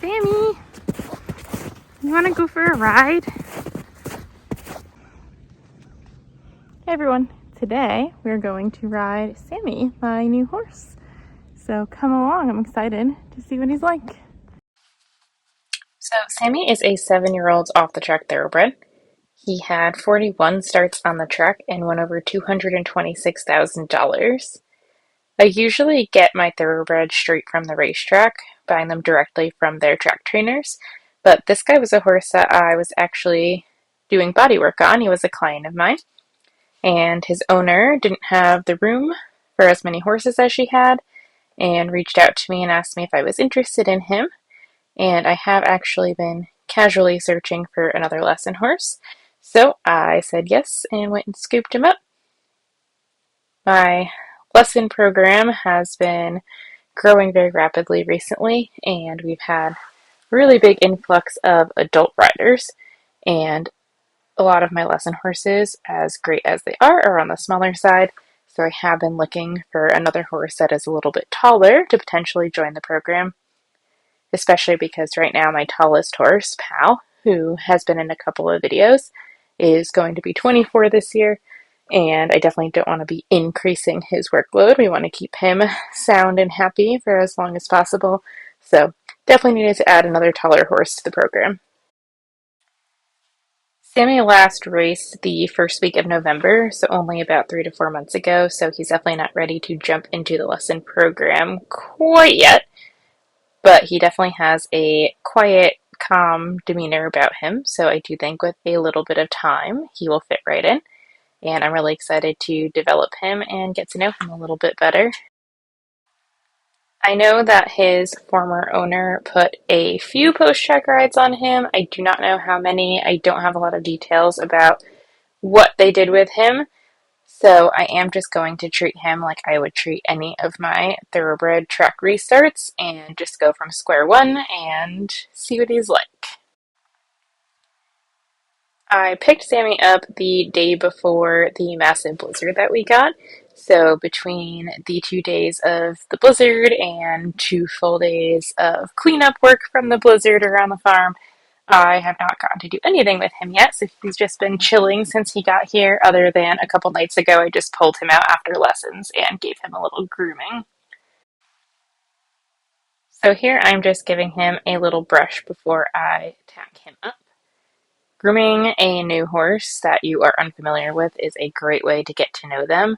Sammy, you want to go for a ride? Hey everyone, today we're going to ride Sammy, my new horse. So come along, I'm excited to see what he's like. So Sammy is a 7-year-old off-the-track thoroughbred. He had 41 starts on the track and won over $226,000. I usually get my thoroughbreds straight from the racetrack, buying them directly from their track trainers, but this guy was a horse that I was actually doing body work on. He was a client of mine, and his owner didn't have the room for as many horses as she had, and reached out to me and asked me if I was interested in him, and I have actually been casually searching for another lesson horse, so I said yes and went and scooped him up. My lesson program has been growing very rapidly recently, and we've had a really big influx of adult riders, and a lot of my lesson horses, as great as they are on the smaller side, so I have been looking for another horse that is a little bit taller to potentially join the program, especially because right now my tallest horse, Pal, who has been in a couple of videos, is going to be 24 this year, and I definitely don't want to be increasing his workload. We want to keep him sound and happy for as long as possible, so definitely needed to add another taller horse to the program. Sammy last raced the first week of November, so only about 3 to 4 months ago, so he's definitely not ready to jump into the lesson program quite yet, but he definitely has a quiet, calm demeanor about him, so I do think with a little bit of time, he will fit right in, and I'm really excited to develop him and get to know him a little bit better. I know that his former owner put a few post-track rides on him. I do not know how many. I don't have a lot of details about what they did with him, so I am just going to treat him like I would treat any of my thoroughbred track restarts and just go from square one and see what he's like. I picked Sammy up the day before the massive blizzard that we got. So between the 2 days of the blizzard and 2 full days of cleanup work from the blizzard around the farm, I have not gotten to do anything with him yet. So he's just been chilling since he got here, other than a couple nights ago I just pulled him out after lessons and gave him a little grooming. So here I'm just giving him a little brush before I tack him up. Grooming a new horse that you are unfamiliar with is a great way to get to know them.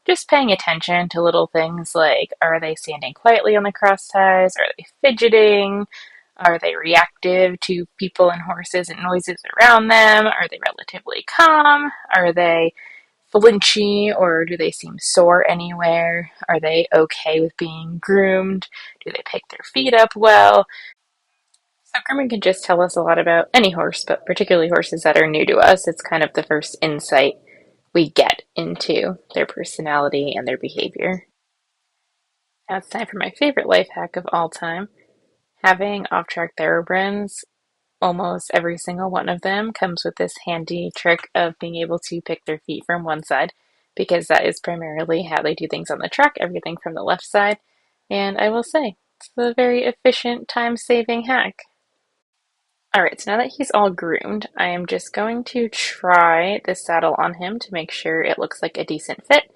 Just paying attention to little things like, are they standing quietly on the cross ties? Are they fidgeting? Are they reactive to people and horses and noises around them? Are they relatively calm? Are they flinchy, or do they seem sore anywhere? Are they okay with being groomed? Do they pick their feet up well? So grooming can just tell us a lot about any horse, but particularly horses that are new to us. It's kind of the first insight we get into their personality and their behavior. Now it's time for my favorite life hack of all time. Having off-track thoroughbreds, almost every single one of them comes with this handy trick of being able to pick their feet from one side, because that is primarily how they do things on the track, everything from the left side. And I will say, it's a very efficient, time-saving hack. Alright, so now that he's all groomed, I am just going to try this saddle on him to make sure it looks like a decent fit.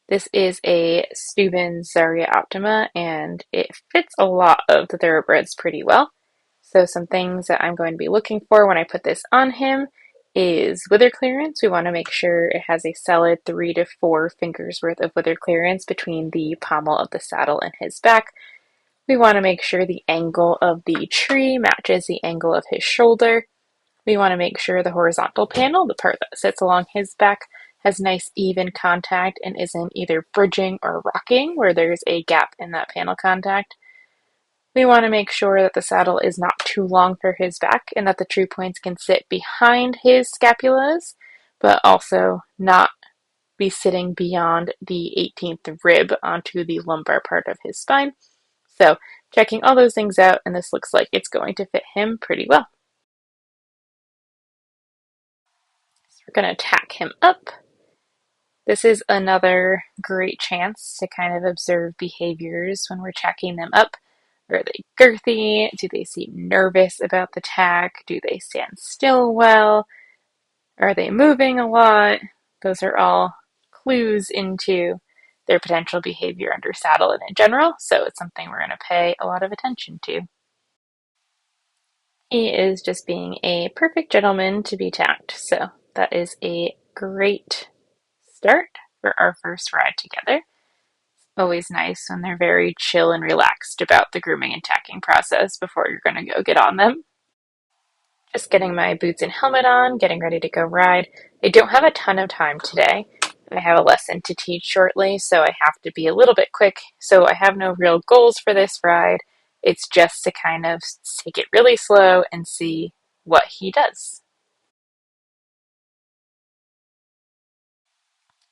This is a Steuben Zaria Optima, and it fits a lot of the thoroughbreds pretty well. So some things that I'm going to be looking for when I put this on him is wither clearance. We want to make sure it has a solid 3 to 4 fingers worth of wither clearance between the pommel of the saddle and his back. We want to make sure the angle of the tree matches the angle of his shoulder. We want to make sure the horizontal panel, the part that sits along his back, has nice even contact and isn't either bridging or rocking where there's a gap in that panel contact. We want to make sure that the saddle is not too long for his back and that the tree points can sit behind his scapulas, but also not be sitting beyond the 18th rib onto the lumbar part of his spine. So checking all those things out, and this looks like it's going to fit him pretty well. So we're going to tack him up. This is another great chance to kind of observe behaviors when we're tacking them up. Are they girthy? Do they seem nervous about the tack? Do they stand still well? Are they moving a lot? Those are all clues into their potential behavior under saddle and in general, so it's something we're going to pay a lot of attention to. He is just being a perfect gentleman to be tacked, so that is a great start for our first ride together. Always nice when they're very chill and relaxed about the grooming and tacking process before you're going to go get on them. Just getting my boots and helmet on, getting ready to go ride. I don't have a ton of time today. I have a lesson to teach shortly, so I have to be a little bit quick. So I have no real goals for this ride. It's just to kind of take it really slow and see what he does.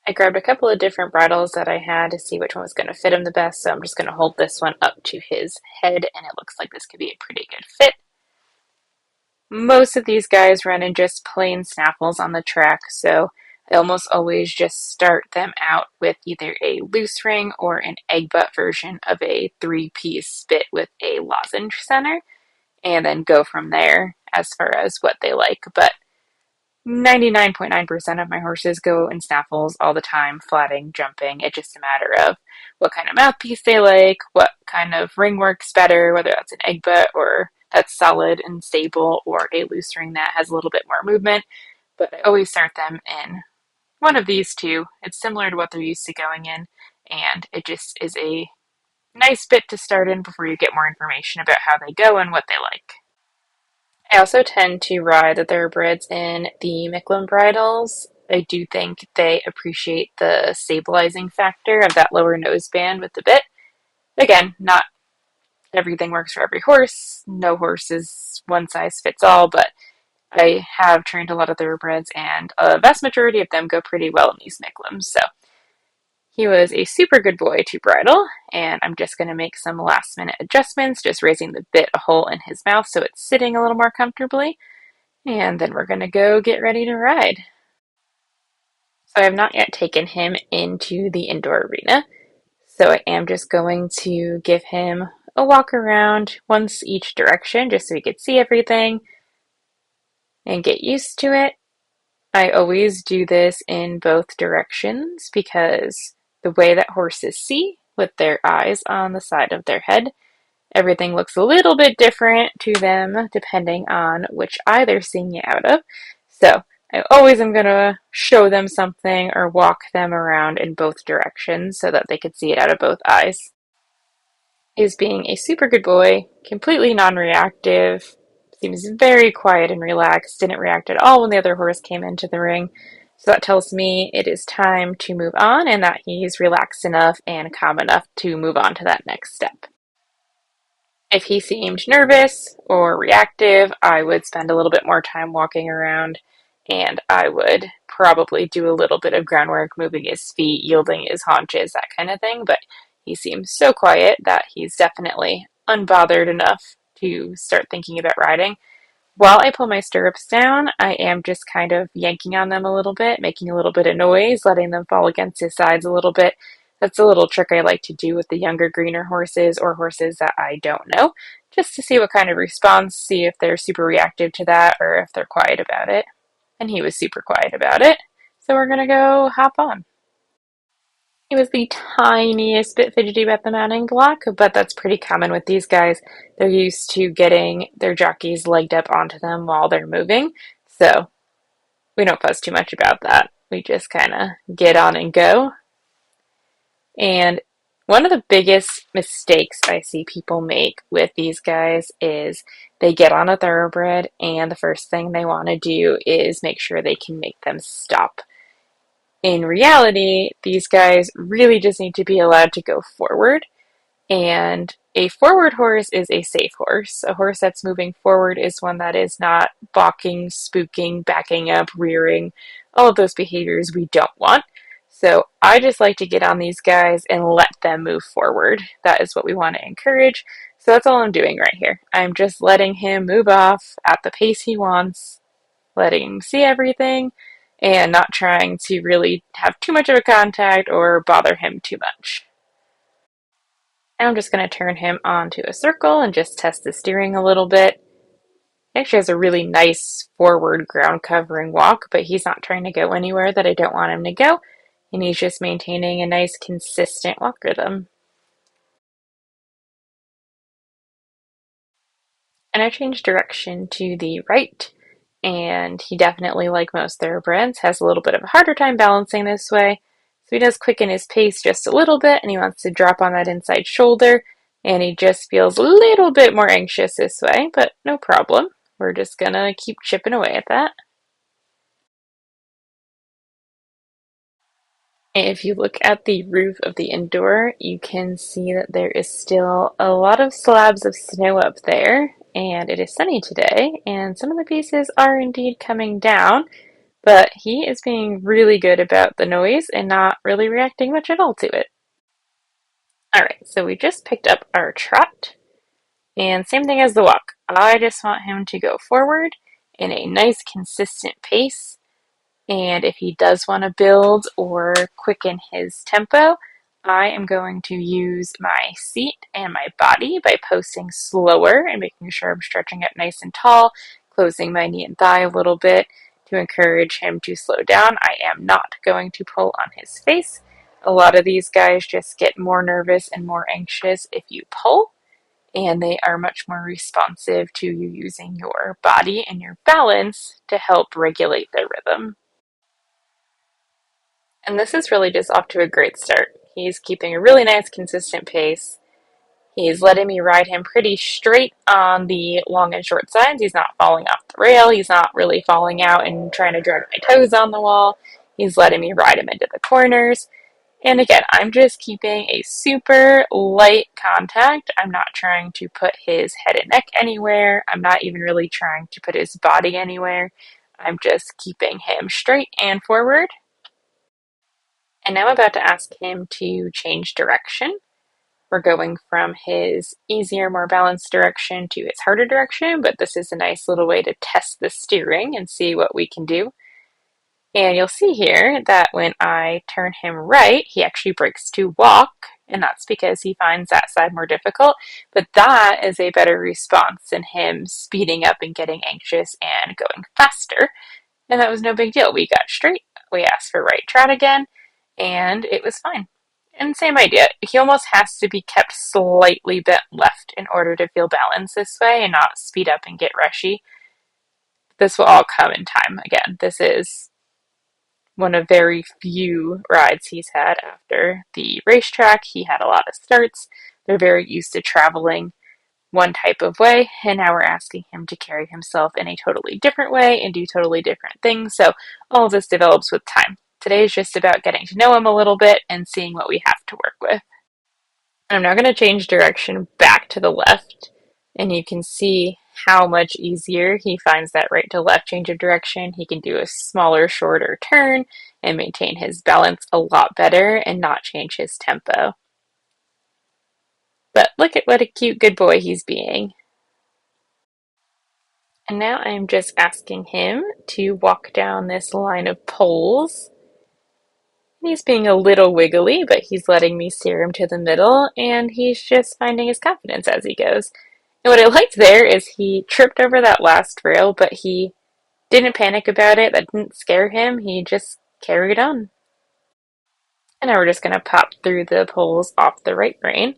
I grabbed a couple of different bridles that I had to see which one was going to fit him the best, so I'm just going to hold this one up to his head, and it looks like this could be a pretty good fit. Most of these guys run in just plain snaffles on the track, so I almost always just start them out with either a loose ring or an egg butt version of a three-piece bit with a lozenge center, and then go from there as far as what they like. But 99.9% of my horses go in snaffles all the time, flatting, jumping. It's just a matter of what kind of mouthpiece they like, what kind of ring works better, whether that's an egg butt or that's solid and stable, or a loose ring that has a little bit more movement. But I always start them in one of these two. It's similar to what they're used to going in, and it just is a nice bit to start in before you get more information about how they go and what they like. I also tend to ride the thoroughbreds in the Micklin bridles. I do think they appreciate the stabilizing factor of that lower nose band with the bit. Again, not everything works for every horse. No horse is one size fits all, but I have trained a lot of thoroughbreds, and a vast majority of them go pretty well in these Micklins. So he was a super good boy to bridle, and I'm just going to make some last minute adjustments, just raising the bit a hole in his mouth so it's sitting a little more comfortably. And then we're going to go get ready to ride. So I have not yet taken him into the indoor arena. So I am just going to give him a walk around once each direction just so he could see everything and get used to it. I always do this in both directions because the way that horses see with their eyes on the side of their head, everything looks a little bit different to them depending on which eye they're seeing it out of. So I always am going to show them something or walk them around in both directions so that they could see it out of both eyes. He's being a super good boy, completely non-reactive, seems very quiet and relaxed, didn't react at all when the other horse came into the ring. So that tells me it is time to move on and that he's relaxed enough and calm enough to move on to that next step. If he seemed nervous or reactive, I would spend a little bit more time walking around, and I would probably do a little bit of groundwork, moving his feet, yielding his haunches, that kind of thing. But he seems so quiet that he's definitely unbothered enough to start thinking about riding. While I pull my stirrups down, I am just kind of yanking on them a little bit, making a little bit of noise, letting them fall against his sides a little bit. That's a little trick I like to do with the younger, greener horses or horses that I don't know, just to see what kind of response, see if they're super reactive to that or if they're quiet about it. And he was super quiet about it, so we're gonna go hop on. He was the tiniest bit fidgety about the mounting block, but that's pretty common with these guys. They're used to getting their jockeys legged up onto them while they're moving, so we don't fuss too much about that. We just kind of get on and go. And one of the biggest mistakes I see people make with these guys is they get on a thoroughbred, and the first thing they want to do is make sure they can make them stop. In reality, these guys really just need to be allowed to go forward. And a forward horse is a safe horse. A horse that's moving forward is one that is not balking, spooking, backing up, rearing, all of those behaviors we don't want. So I just like to get on these guys and let them move forward. That is what we want to encourage. So that's all I'm doing right here. I'm just letting him move off at the pace he wants, letting him see everything, and not trying to really have too much of a contact or bother him too much. Now I'm just going to turn him onto a circle and just test the steering a little bit. He actually has a really nice forward ground covering walk, but he's not trying to go anywhere that I don't want him to go, and he's just maintaining a nice consistent walk rhythm. And I changed direction to the right, and he definitely, like most thoroughbreds, has a little bit of a harder time balancing this way. So he does quicken his pace just a little bit, and he wants to drop on that inside shoulder, and he just feels a little bit more anxious this way, but no problem. We're just gonna keep chipping away at that. If you look at the roof of the indoor, you can see that there is still a lot of slabs of snow up there, and it is sunny today, and some of the pieces are indeed coming down, but he is being really good about the noise and not really reacting much at all to it. Alright, so we just picked up our trot, and same thing as the walk. I just want him to go forward in a nice consistent pace. And if he does want to build or quicken his tempo, I am going to use my seat and my body by posting slower and making sure I'm stretching up nice and tall, closing my knee and thigh a little bit to encourage him to slow down. I am not going to pull on his face. A lot of these guys just get more nervous and more anxious if you pull, and they are much more responsive to you using your body and your balance to help regulate their rhythm. And this is really just off to a great start. He's keeping a really nice, consistent pace. He's letting me ride him pretty straight on the long and short sides. He's not falling off the rail. He's not really falling out and trying to drag my toes on the wall. He's letting me ride him into the corners. And again, I'm just keeping a super light contact. I'm not trying to put his head and neck anywhere. I'm not even really trying to put his body anywhere. I'm just keeping him straight and forward. And now I'm about to ask him to change direction. We're going from his easier, more balanced direction to his harder direction, but this is a nice little way to test the steering and see what we can do. And you'll see here that when I turn him right, he actually breaks to walk, and that's because he finds that side more difficult. But that is a better response than him speeding up and getting anxious and going faster. And that was no big deal. We got straight, we asked for right trot again, and it was fine. And same idea. He almost has to be kept slightly bent left in order to feel balanced this way and not speed up and get rushy. This will all come in time. Again, this is one of very few rides he's had after the racetrack. He had a lot of starts. They're very used to traveling one type of way, and now we're asking him to carry himself in a totally different way and do totally different things. So all of this develops with time. Today is just about getting to know him a little bit and seeing what we have to work with. I'm now going to change direction back to the left, and you can see how much easier he finds that right to left change of direction. He can do a smaller, shorter turn and maintain his balance a lot better and not change his tempo. But look at what a cute good boy he's being. And now I'm just asking him to walk down this line of poles. He's being a little wiggly, but he's letting me steer him to the middle, and he's just finding his confidence as he goes. And what I liked there is he tripped over that last rail, but he didn't panic about it. That didn't scare him. He just carried on. And now we're just going to pop through the poles off the right rein.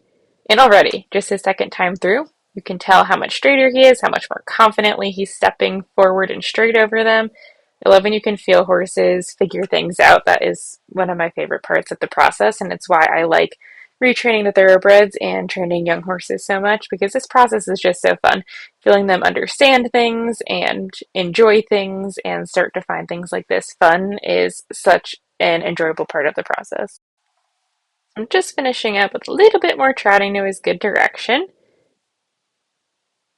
And already, just his second time through, you can tell how much straighter he is, how much more confidently he's stepping forward and straight over them. I love when you can feel horses figure things out. That is one of my favorite parts of the process, and it's why I like retraining the thoroughbreds and training young horses so much, because this process is just so fun. Feeling them understand things and enjoy things and start to find things like this fun is such an enjoyable part of the process. I'm just finishing up with a little bit more trotting to his good direction.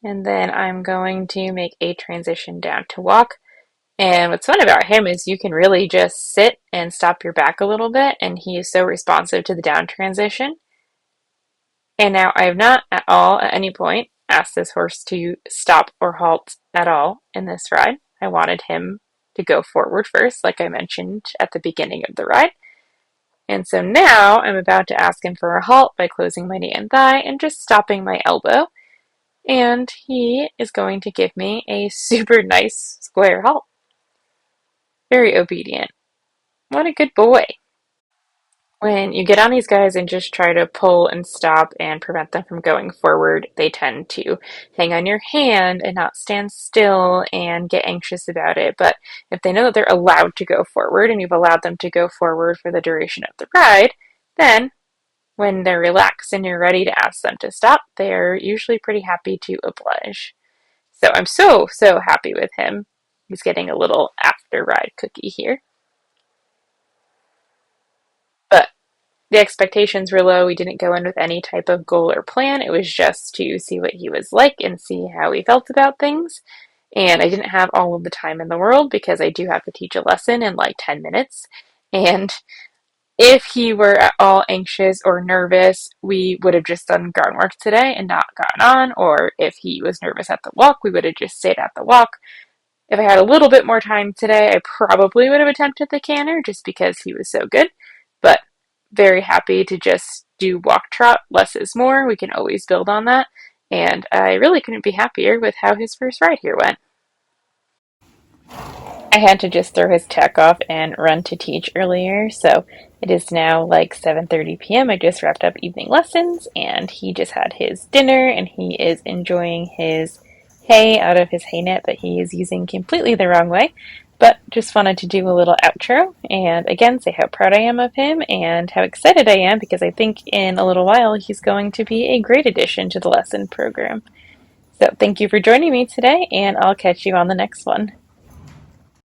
And then I'm going to make a transition down to walk. And what's fun about him is you can really just sit and stop your back a little bit, and he is so responsive to the down transition. And now I have not at all, at any point, asked this horse to stop or halt at all in this ride. I wanted him to go forward first, like I mentioned at the beginning of the ride. And so now I'm about to ask him for a halt by closing my knee and thigh and just stopping my elbow. And he is going to give me a super nice square halt. Very obedient. What a good boy. When you get on these guys and just try to pull and stop and prevent them from going forward, they tend to hang on your hand and not stand still and get anxious about it. But if they know that they're allowed to go forward and you've allowed them to go forward for the duration of the ride, then when they're relaxed and you're ready to ask them to stop, they're usually pretty happy to oblige. So I'm so happy with him. He's getting a little after ride cookie here. But the expectations were low. We didn't go in with any type of goal or plan. It was just to see what he was like and see how he felt about things. And I didn't have all of the time in the world because I do have to teach a lesson in like 10 minutes. And if he were at all anxious or nervous, we would have just done groundwork today and not gotten on. Or if he was nervous at the walk, we would have just stayed at the walk. If I had a little bit more time today, I probably would have attempted the canter just because he was so good. But very happy to just do walk trot. Less is more. We can always build on that. And I really couldn't be happier with how his first ride here went. I had to just throw his tech off and run to teach earlier, so it is now like 7:30 p.m. I just wrapped up evening lessons, and he just had his dinner, and he is enjoying his hay out of his hay net that he is using completely the wrong way. But just wanted to do a little outro and again say how proud I am of him and how excited I am because I think in a little while he's going to be a great addition to the lesson program. So thank you for joining me today, and I'll catch you on the next one.